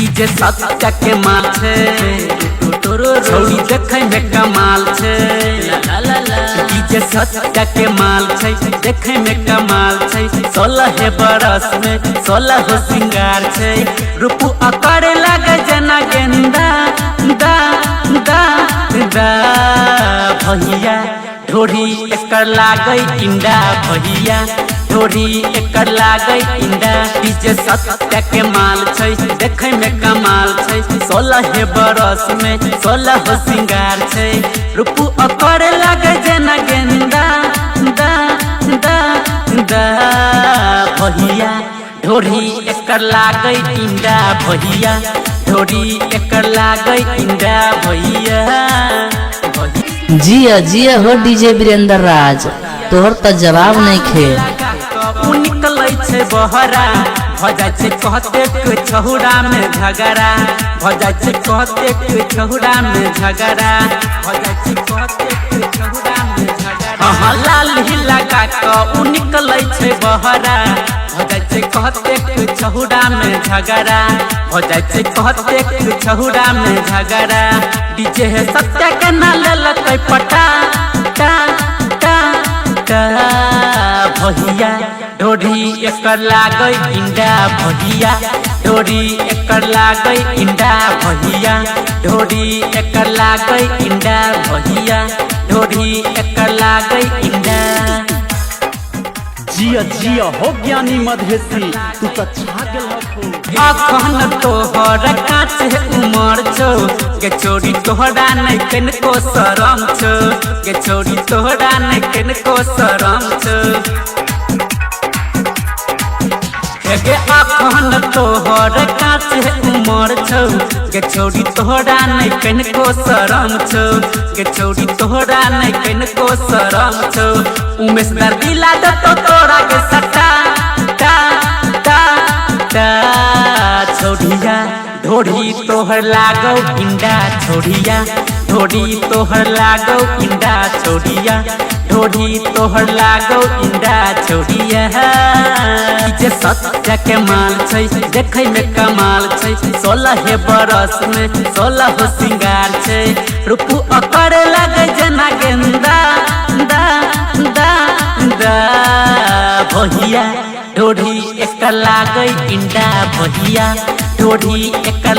DJ सत्या के माल छे छौरी देखे में कमाल छे डीजे सत्या के माल छे देखे में कमाल छे 16 बरस में 16 सिंगार छे रूप अकड़े लगे जना गेंदा दा दा दा भैया ढोरी एकर लागे इंडा भैया ढोरी एकर लागे इंडा डीजे सत्या के माल छै देखे में कमाल छै 16 बरस में 16 सिंगार छै रूप अकर लागे जना गेंदा दा दा दा भैया ढोरी एकर लागे इंडा भैया ढोरी एकर लागे इंडा भैया जिया जिया हो डीजे वीरेंद्र राज तोहर तो जवाब नहीं खे निकलै छे बहरा भजा छे कहते के छहुरा में झगड़ा भजा छे कहते के छहुरा में झगड़ा भजा छे कहते के छहुरा में झगड़ा हां लाल ही लगा के निकलै छे बहरा भजा छे कहते के छहुरा में झगड़ा भजा छे कहते के छहुरा में झगड़ा डीजे है सत्या के ना लेलकै पटा टा टा टा भैया ढोरी एकर लागे इंडा भैया ढोरी एकर लागे इंडा भैया ढोरी एकर लागे इंडा भैया ढोरी एकर लागे इंडा जिया जिया हो ज्ञानी मधेसी तू तो छा गेल हो अखन तोहर काच उमर छो के छोरी तोहरा नहीं कनको शरम छो के छोरी तोहरा नहीं कनको शरम छो के अखन तोहर काच उमर छो के छोरी तोहरा नहीं कनको शरम छो के छोरी तोहरा नहीं कनको शरम छो उमेश दर्दिला तो तोरा के सटा टा टा टा छोड़िया ढोरी तोहर लागो इंडा छोड़िया ढोरी तोहर लागो इंडा छोड़िया ढोरी तोहर लागो इंडा छोड़िया डीजे सत्या के माल छै देखे में कमाल छै 16 बरस में 16 सिंगार छै रूप अकर लगे जना गेंदा दा दा दा भैया ढोरी एकर लागे इंडा भैया ढोरी एकर